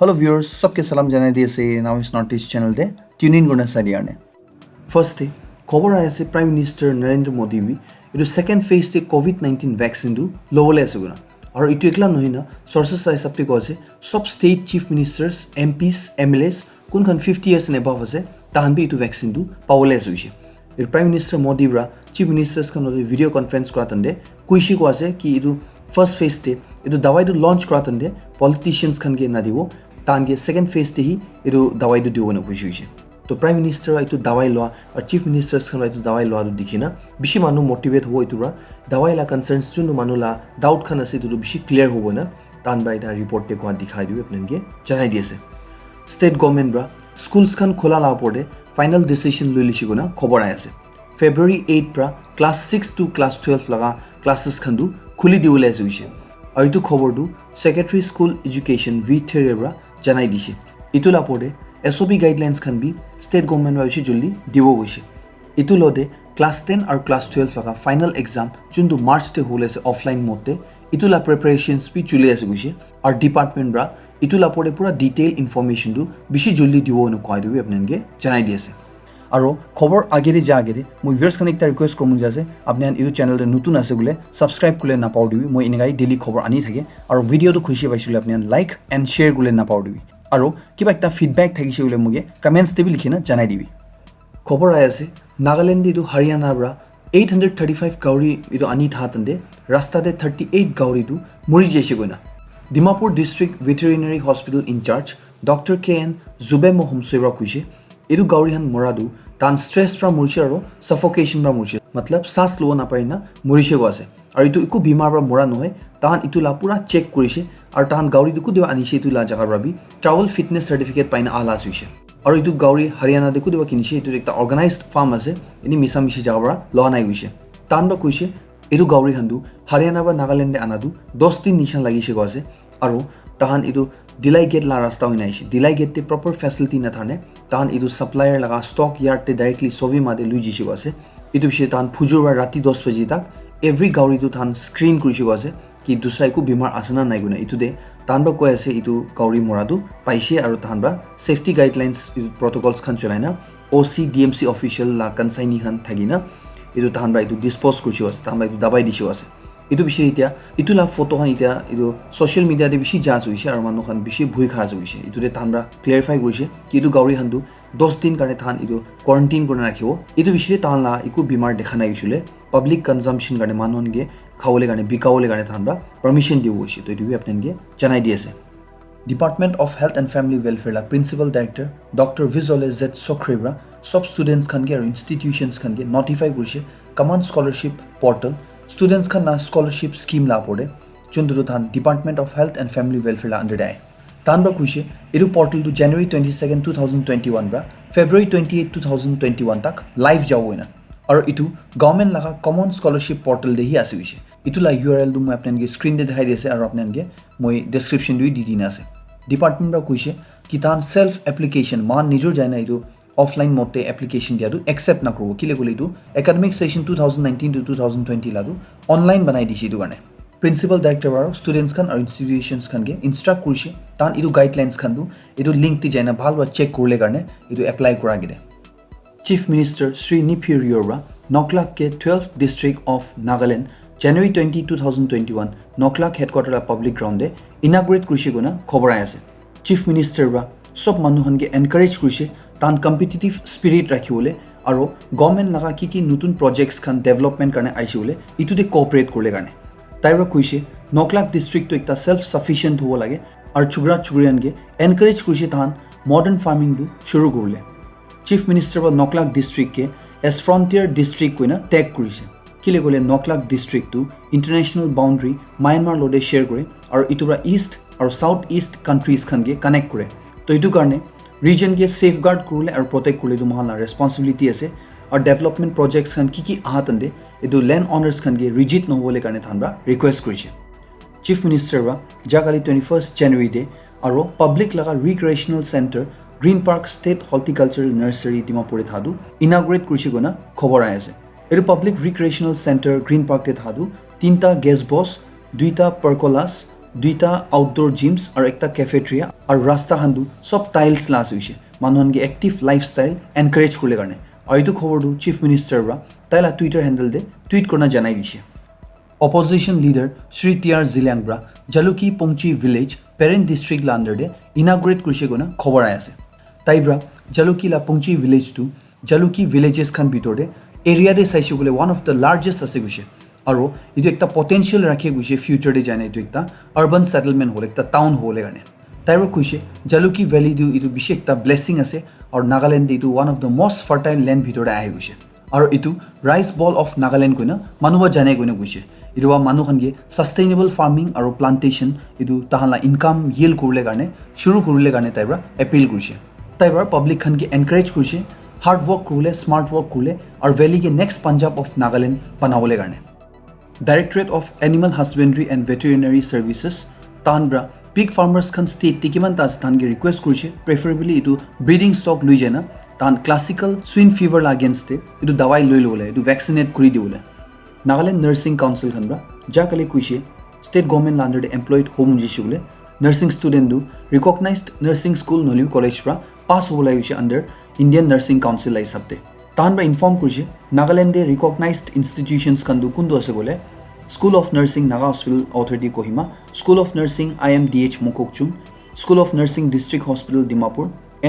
hello viewers सबके सलाम जनाई दिए से नाउ इस north east channel they tune in करना सारिया ने फर्स्ट डे खबर आए से प्राइम मिनिस्टर नरेंद्र मोदी भी इटू सेकेंड फेज से कोविड-19 वैक्सीन दु लोवले आसे गुना और इटू एकला নহয় ना सोर्सेस साइ सबते को আছে सब state chief ministers MPs MLAs কোন খান 50 years and above আছে তাহান বি ইটু ভ্যাকসিন দু পাওলে আছে এর প্রাইম মিনিস্টার মোদি ব্রা চিফ মিনিস্টার্স খান ভিডিও কনফারেন্স কৰাতন্দে কুইশি को আছে কি ইটু ফাৰ্স্ট ফেজ তে ইটু দাৱাই দু লঞ্চ কৰাতন্দে পলিটিশিয়ানস খান কে না দিব तानगे सेकेंड फेज ते ही इदु दवाई दु दिवनो खुशी हुइसे तो प्राइम मिनिस्टर आइतु दवाई लवा और चीफ मिनिस्टर्स खन आइतु दवाई लवा दु दिखिना बिशी मानु मोटिवेट हो इतुरा दवाई ला कंसर्न्स जुनु मानुला डाउट खन आसे इतु बिशी क्लियर होबो ना तान बाय दा रिपोर्ट ते को दिखाइ दिउ अपननगे जनाइ दिएसे स्टेट गवर्नमेंट ब्रा स्कूल्स खन खोला ला पड़े फाइनल डिसीजन लइ लिसिगोना खबर आइसे फेब्रुअरी 8 ब्रा क्लास 6 टू क्लास 12 लगा क्लासेस खन दु खुली दिउले जुइसे और इतु खबर दु सेक्रेटरी स्कूल एजुकेशन वी थेरेब्रा जनाई दिसे इतु लापोडे एसओपी गाइडलाइंस खान भी स्टेट गवर्नमेंट वाइसि जल्दी दिवो गइसे इतु लोदे क्लास 10 और क्लास 12 लगा फाइनल एग्जाम जुन्दु मार्च ते होले से ऑफलाइन मोडते इतु ला प्रिपरेशंस भी चले आसे गइसे और डिपार्टमेंट ब्रा इतु लापोडे पूरा डिटेल इनफॉरमेशन दु बिसि जल्दी दिवो न कय दिबे आपननगे जनाई दिएसे और खबर आगे जा आगे मैं व्यूअर्स खान एक रिक्वेस्ट करमु जासे आपने इउ चैनल नतुन आसे गुले सब्सक्राइब कुले ना पाउ दिबि मैं इनेगाई डेली खबर आनी थाके और वीडियो तो खुशी पाइसुले आपने लाइक एंड शेयर गुले ना पाउ दिबि और किबा एकटा फीडबैक থাকিছে गुले मुगे कमेंट्स दिबि लिखिना जनाई दिबि खबर आय आसे नागालैंड इदु हरियाणा ब्रा 835 गाउरी इदु आनी थातंदे रास्ता दे 38 गाउरी दु मुरि जेसे गयना Dimapur district veterinary hospital in charge doctor K N Jube मोहम सेवा कुइसे इदु गाउरीहान मरादु तान स्ट्रेस फ्रा मुरिसे और सफोकेशन फ्रा मुरिसे मतलब सांस लो ना पाइना मुरिसे गो आसे और इतु इकु बीमार फ्रा मरा নহয় तान इतु ला पूरा चेक करिसे और तान गाउरी दुकु देवा आनिसे इतु ला जगार राबी ट्रैवल फिटनेस सर्टिफिकेट पाइना आला सुइसे और इतु गाउरी हरियाणा देखु देवा किनिसे इतु एकटा ऑर्गेनाइज्ड फार्म আছে इनि मिसा मिसि जगार लो नाइ गइसे तान बा कइसे इतु गाउरी हान्दु हरियाणा बा नागालैंड आनादु 10 दिन निशान लागिसे गो आसे और तान इतु दिलाई गेट ला रास्ता होइना आइसे दिलाई गेट ते प्रॉपर फैसिलिटी ना थाने तान इदु सप्लायर लगा स्टॉक यार्ड ते डायरेक्टली सोवी मादे लुइ जिसे गसे इदु बिसे तान फुजुरबार राति 10 बजे तक एवरी गाउरी दु तान स्क्रीन करिसे गसे कि दुसरा को बीमार आसना नाइ गुना इतु दे तान बा कय आसे इतु गाउरी मरादु पाइसे और तान बा सेफ्टी गाइडलाइंस प्रोटोकॉल्स खान चलाइना ओसी डीएमसी ऑफिशियल ला कनसाइनी खान थागिना इतु तान बा इतु डिस्पोज करिसे गसे तान बा इतु दबाई दिसे गसे इतु बिसे इतिया इतु ला फोटो खान इतिया इतु सोशल मीडिया दे बिसि जाज होइसे और मानु खान बिसि भुइ खाज होइसे इतु दे तानबा क्लियरिफाई करिसे कि इतु गाउरी हान्दु 10 दिन काने थान इतु क्वारंटाइन करना राखिबो इतु बिसि तान ला इकु बीमार देखा नाइ गइसुले पब्लिक कंजम्पशन गाने माननगे खावले गाने बिकावले गाने थानबा परमिशन दिउ होइसे तो इतु बि आपननगे जनाइ दिएसे department of health and family welfare ला principal director doctor Vizolie Z सोक्रेब्रा सब स्टूडेंट्स खान के और इंस्टीट्यूशंस खान के नोटिफाई करिसे कमांड स्कॉलरशिप पोर्टल स्टूडेंट्स का ना स्कॉलरशिप स्कीम ला पड़े चुंदुरु थान department of health and family welfare ला अंडर आए तान बा कुइसे इरु पोर्टल टू जनवरी 22 2021 बा फेब्रुअरी 28 2021 तक लाइव जाओइना और इतु गवर्नमेंट लगा कॉमन स्कॉलरशिप पोर्टल दे ही आसे हुइसे इतु ला यूआरएल दु म आपननगे स्क्रीन दे देखाइ दिसे और आपननगे মই डिस्क्रिप्शन दु दी दिना আছে डिपार्टमेंट बा कुइसे कि तान सेल्फ एप्लीकेशन मान निजोर जायना इतु ऑफलाइन मोटे एप्लीकेशन दिया दु एक्सेप्ट ना करो किले गोले दु एकेडमिक सेशन 2019 टू 2020 ला दु ऑनलाइन बनाइ दिसि दु गाने प्रिंसिपल डायरेक्टर और स्टूडेंट्स खान और इंस्टीट्यूशंस खान के इंस्ट्रक्ट करिसे तान इदु गाइडलाइंस खान दु इदु लिंक ति जायना भाल बा चेक करले गाने इदु अप्लाई करा गिदे चीफ मिनिस्टर श्री निफ्यू रियोरा नोकलाक के 12th डिस्ट्रिक्ट ऑफ नागालैंड जनवरी 20 2021 नोकलाक हेडक्वार्टर ला पब्लिक ग्राउंड दे इनाग्रेट करिसे गुना खबर आसे चीफ मिनिस्टर बा सब मानुहन के एनकरेज करिसे तान कम्पिटिटिव स्पिरिट राखिबोले और गवर्नमेंट लगा कि नतुन प्रोजेक्ट्स खान डेवलपमेंट करने आइसे बोले इतुदे कोऑपरेट करले गाने ताइरा कइसे नोकलाक डिस्ट्रिक्ट तो एकटा सेल्फ सफिशिएंट होबो लागे और छुगरा छुगरियान के एनकरेज करिसे तान मॉडर्न फार्मिंग दु शुरू करले चीफ मिनिस्टर बा नोकलाक डिस्ट्रिक्ट के एस फ्रंटियर डिस्ट्रिक्ट कोइना टैग करिसे किले गोले Noklak district to international boundary Myanmar लोडे शेयर करे और इतुरा ईस्ट और साउथ ईस्ट कंट्रीज खान के कनेक्ट करे तो इतु कारणे रीजन के सेफगार्ड करले और प्रोटेक्ट करले दु महाला रेस्पॉन्सिबिलिटी আছে और डेवलपमेंट प्रोजेक्ट्स खान की आहातंदे इदु लैंड ओनर्स खान के रिजिट न होले कारणे थानबा रिक्वेस्ट करिसे चीफ मिनिस्टर बा जागाली 21 जनवरी दे और पब्लिक लगा recreational centre green park state horticultural nursery दिमापुरे थादु इनाग्रेट करिसे गना खबर आइसे एरु public recreational centre green park ते थादु तीनटा गेस्ट बॉस दुईटा परकोलास দুইটা আউটডোৰ জিমছ আৰু একটা কেফেটেৰিয়া আৰু ৰাস্তাখানটো চব টাইলছ লাছ হৈছে মানুহনকে এক্টিভ লাইফষ্টাইল এনকাৰেজ কৰিলে কাৰণে আৰু এইটো খবৰটো চিফ মিনিষ্টাৰ পৰা তাইলা টুইটাৰ হেণ্ডেল দে টুইট কৰি জনাই দিছে opposition leader Shri T R জিলিয়াংব্ৰা Jalukie Pongchi village parent district লা আণ্ডাৰ দে ইনাগ্ৰেট কৰিছে কোনা খবৰ আই আছে তাইব্ৰা জালুকি লা পংচি ভিলেজটো জালুকি ভিলেজেছ খান ভিতৰতে এৰিয়াতে চাইছে বোলে ওৱান অফ দ্য লাৰ্জেষ্ট আছে গৈছে আৰু এইটো একটা পটেনচিয়েল ৰাখি গৈছে ফিউচাৰতে যায় এইটো একটা আৰ্বান সেটেলমেণ্ট হ'ল একটা টাউন হ'লে কাৰণে তাইৰ কৈছে জালুকি ভেলীটো এইটো বিশেষ এটা ব্লেছিং আছে আৰু নাগালেণ্ড এইটো one of the most fertile land ভিতৰতে আহি গৈছে আৰু এইটো ৰাইচ বল অফ নাগালেণ্ড কৈনা মানুহ জানে কৈনা গৈছে এইটো মানুহখনকে ছাষ্টেইনেবল ফাৰ্মিং আৰু প্লাণ্টেশ্যন এইটো তাহালা ইনকাম ইয়েল কৰিলে কাৰণে শুৰু কৰিলে কাৰণে তাইৰ এপিল কৰিছে তাইৰ পাব্লিক খানকে এনকাৰেজ কৰিছে হাৰ্ড ৱৰ্ক কৰিলে স্মাৰ্ট ৱৰ্ক কৰিলে আৰু ভেলীকে নেক্সট পাঞ্জাব অফ নাগালেণ্ড বনাবলৈ কাৰণে directorate of animal husbandry and veterinary services তাহানব্ৰা পিগ ফাৰ্মাৰ্ছ খান ষ্টেটে কিমান তাজ তাহানকে ৰিকুৱেষ্ট কৰিছে প্ৰেফাৰেবলি এইটো ব্ৰিডিং ষ্টক লৈ যায় না তাহান ক্লাছিকেল চুইন ফিভাৰ আগেইনষ্টে এইটো দাৱাই লৈ ল'বলৈ এইটো ভেকচিনেট কৰি দিবলৈ নাগালেণ্ড নাৰ্ছিং কাউন্সিল খানব্ৰা যা কালি কৈছে ষ্টেট গভৰ্ণমেণ্ট আণ্ডাৰতে এমপ্লয়েড হোম দিছে বোলে নাৰ্ছিং ষ্টুডেণ্টটো ৰিকগনাইজড নাৰ্ছিং স্কুল নহ'লে কলেজ পৰা পাছ হ'বলৈ গৈছে আণ্ডাৰ ইণ্ডিয়ান নাৰ্ছিং কাউন্সিল হিচাপতে তাহানব্ৰা ইনফৰ্ম কৰিছে নাগালেণ্ডে ৰিকগনাইজড ইনষ্টিটিউশ্যনছ খানটো কোনটো আছে বোলে school of nursing Naga hospital authority Kohima school of nursing IMDH Mokokchung school of nursing district hospital Dimapur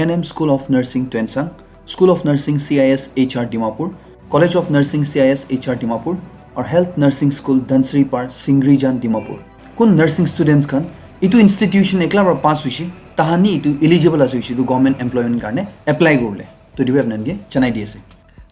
NM school of nursing Tuensang school of nursing CIS HR Dimapur college of nursing CIS HR Dimapur আৰু health nursing school Dhansiripar Chingrijan Dimapur কোন nursing students খান এইটো institution একলাৰ পৰা পাছ হৈছে তাহানি এইটো eligible আছে হৈছে এইটো গভৰ্ণমেণ্ট এমপ্লয়মেণ্ট কাৰণে এপ্লাই কৰিলে তো এইটো আপোনালোকে জনাই দি আছে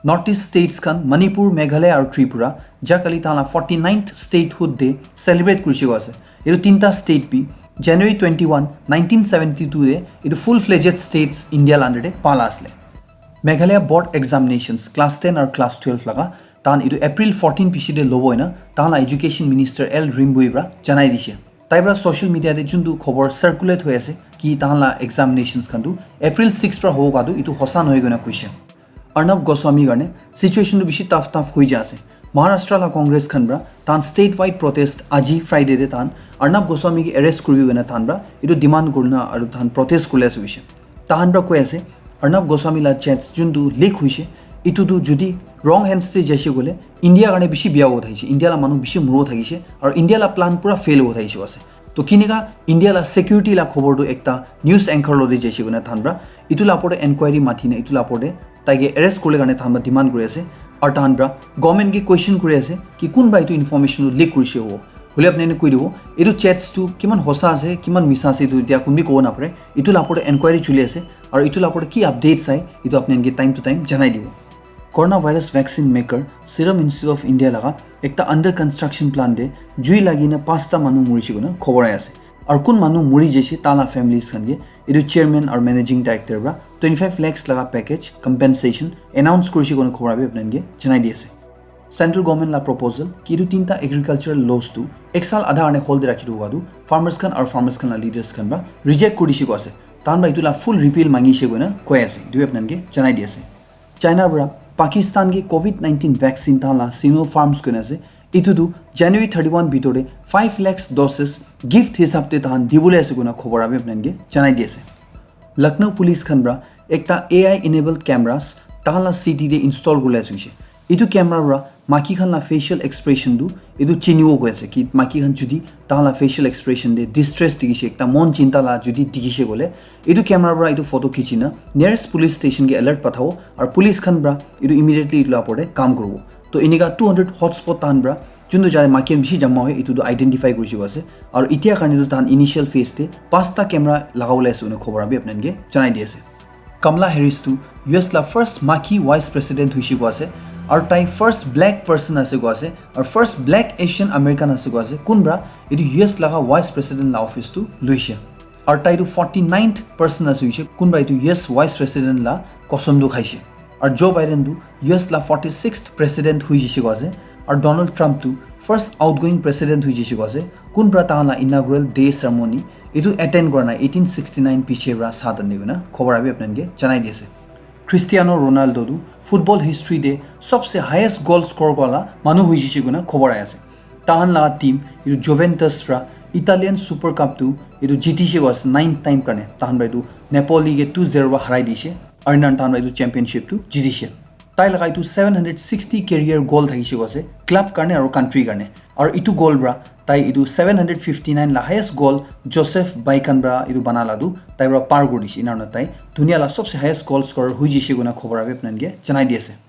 নৰ্থ ইষ্ট ষ্টেটছ খান মণিপুৰ মেঘালয় আৰু ত্ৰিপুৰা যা কালি তাহালা 49th ষ্টেটহুড ডে চেলিব্ৰেট কৰিছে আছে এইটো তিনিটা ষ্টেট পি জানুৱাৰী 21 1972 এইটো ফুল ফ্লেজেড ষ্টেটছ ইণ্ডিয়া আণ্ডাৰতে পালা আছিলে মেঘালয় বৰ্ড এক্সামিনেশ্যনছ ক্লাছ 10 আৰু ক্লাছ 12 লগা তাহান এইটো এপ্ৰিল 14 পিছতে ল'ব হয় না তাহালা এডুকেশ্যন মিনিষ্টাৰ এল ৰিম্বুইৰ পৰা জনাই দিছে তাইৰ পৰা ছ'চিয়েল মিডিয়াতে যোনটো খবৰ চাৰ্কুলেট হৈ আছে কি তাহালা এক্সামিনেশ্যনছ খানটো এপ্ৰিল 6 পৰা হ'ব কাটো এইটো সঁচা নহয় গৈ কৈছে अर्णब गोस्वामी কাৰণে সিচুৱেশ্যনটো বেছি টাফ হৈ যায় আছে মহাৰাষ্ট্ৰলা কংগ্ৰেছ খানব্ৰা তান ষ্টেট ৱাইড প্ৰটেষ্ট আজি ফ্ৰাইডেতে তান अर्णब গোস্বামীকে এৰেষ্ট কৰিব গনে তানব্ৰা এইটো ডিমাণ্ড কৰনা আৰু তান প্ৰটেষ্ট কৰি আছে হৈছে তাহানব্ৰা কৈ আছে अर्णब গোস্বামীলা চেটছ যোনটো লিক হৈছে ইটোটো যদি ৰং হেণ্ডছে যাইছে গ'লে ইণ্ডিয়াৰ কাৰণে বেছি বিয়া হৈ থাকিছে ইণ্ডিয়ালা মানুহ বেছি মূৰত থাকিছে আৰু ইণ্ডিয়ালা প্লান পুৰা ফেইল হৈ থাকিছে আছে তো কিনিকা ইণ্ডিয়ালা সিকিউৰিটি লা খবৰটো একটা নিউজ এংকাৰ লদি যাইছে গনে তানব্ৰা ইটো লাপৰে এনকুৱাৰী মাথিনে ইটো লাপৰে তাইকে এৰেষ্ট কৰিলে কাৰণে তাহান ডিমাণ্ড কৰি আছে আৰু তাহানব্ৰা গভৰ্ণমেণ্টকে কুৱেশ্যন কৰি আছে কি কোনবা এইটো ইনফৰ্মেশ্যনটো লিক কৰিছে হ'ব হ'লে আপুনি এনে কৈ দিব এইটো চেটছটো কিমান সঁচা আছে কিমান মিছা আছে এইটো এতিয়া কোনোবি ক'ব নাপাৰে এইটো লাপৰে এনকুৱাৰী চলি আছে আৰু এইটো লাপৰে কি আপডেট চাই এইটো আপুনি এনেকৈ টাইম টু টাইম জনাই দিব corona virus vaccine maker serum institute of India লগা একটা আণ্ডাৰ কনষ্ট্ৰাকশ্যন প্লান দে জুই লাগিনে 5টা মানুহ মৰিছে কোনা খবৰ আই আছে আৰু কোন মানুহ মৰি যাইছে তালা ফেমিলিজ খানকে এইটো চেয়াৰমেন আৰু মেনেজিং ডাইৰেক্টৰ পৰা 25 lakhs লগা পেকেজ কম্পেনচেশ্যন এনাউন্স কৰিছে কোনো খবৰ আবি আপোনালোকে জনাই দি আছে সেন্ট্ৰেল গভৰ্ণমেণ্ট লা প্ৰপ'জেল কিটো তিনিটা এগ্ৰিকালচাৰেল লছটো এক সাল আধা আনে হোল্ড ৰাখি দিওৱাটো ফাৰ্মাৰ্ছ খান আৰু ফাৰ্মাৰ্ছ খান লিডাৰ্ছ খান বা ৰিজেক্ট কৰি দিছে আছে তান বা এইটো লা ফুল ৰিপিল মাগিছে গনা কৈ আছে এইটো আপোনালোকে জনাই দি আছে চাইনাৰ পৰা পাকিস্তানকে কোভিড-19 ভ্যাকচিন তালা সিনো ফাৰ্মছ কোন আছে ইটোটো জানুৱাৰী 31 ভিতৰে 5 lakhs ড'ছেছ গিফ্ট হিচাপতে তাহান দিবলৈ আছে কোনা খবৰ আবি আপোনালোকে জনাই দি আছে লখনৌ পুলিচ খানব্ৰা একটা AI enabled cameras তাহালা সিটিতে ইনষ্টল কৰি আছে এইটো কেমেৰাৰ মাকি খানলা ফেচিয়েল এক্সপ্ৰেছনটো এইটো চিনিও গৈ আছে কি মাকি খান যদি তাহালা ফেচিয়েল এক্সপ্ৰেছন দে ডিষ্ট্ৰেছ দিছে একটা মন চিন্তালা যদি দিছে গ'লে এইটো কেমেৰাৰ এইটো ফটো খিচিনা নিয়াৰেষ্ট পুলিচ ষ্টেচনকে এলাৰ্ট পঠাব আৰু পুলিচ খানব্ৰা এইটো ইমিডিয়েটলি এইটো আপৰে কাম কৰিব তো এনেকা 200 হটস্পট তাহানব্ৰা যোনটো যায় মাকিৰ বেছি জমা হয় এইটো আইডেণ্টিফাই কৰিছে আছে আৰু এতিয়া কাৰণেতো তাহান ইনিচিয়েল ফেজতে 5টা কেমেৰা লগাবলৈ আছে খবৰ আবি আপোনালোকে জনাই দি আছে কমলা হেৰিছটো US লা ফাৰ্ষ্ট মাকি ভাইচ প্ৰেছিডেণ্ট হৈছে আছে আৰু তাই ফাৰ্ষ্ট ব্লেক পাৰ্চন আছে আছে আৰু ফাৰ্ষ্ট ব্লেক এছিয়ান আমেৰিকান আছে আছে কোনব্ৰা এইটো US লগা ভাইচ প্ৰেছিডেণ্ট লা অফিচটো লৈছে আৰু তাইটো 49th পাৰ্চন আছে হৈছে কোনব্ৰা এইটো US ভাইচ প্ৰেছিডেণ্ট লা কসমটো খাইছে আৰু জো বাইডেনটো US লা 46th প্ৰেছিডেণ্ট হৈছে আছে আৰু ডনাল্ড ট্ৰাম্পটো ফাৰ্ষ্ট আউটগোয়িং প্ৰেছিডেণ্ট হৈছে আছে কোনব্ৰা তাহালা ইনাগুৰেল ডে চেৰেমনি এইটো এটেণ্ড কৰা নাই 1869 পিছেৰা সাধন দিব না খবৰ আবি আপোনালোকে জনাই দি আছে ক্ৰিষ্টিয়ানো ৰনাল্ডোটো ফুটবল হিষ্ট্ৰীতে সবচে হাইয়েষ্ট গোল স্ক'ৰ কৰা মানুহ হৈছে গুণা খবৰ আই আছে তাহান লা টিম ইটো জুভেন্টাছ ৰা ইটালিয়ান সুপাৰ কাপ টু ইটো জিতিছে গছ 9 টাইম কাৰণে তাহান বাইটো নেপোলিকে 2-0 হাৰাই দিছে আৰু নান তাহান বাইটো চেম্পিয়নশ্বিপ টু জিতিছে তাই লগা ইটো 760 কেৰিয়াৰ গ'ল থাকিছে গছে ক্লাব কাৰণে আৰু কান্ট্ৰি কাৰণে আৰু ইটো গ'ল ব্ৰা তাই ইটো 759 লা হাইয়েষ্ট গ'ল জোসেফ বাইকান ব্ৰা ইটো বানালাদু তাই ব্ৰা পাৰ কৰি দিছে ইনাৰ তাই দুনিয়া লা সবচে হাইয়েষ্ট গ'ল স্কোৰাৰ হৈ জিছে গুনা খবৰ আবে আপোনানকে জনাই দি আছে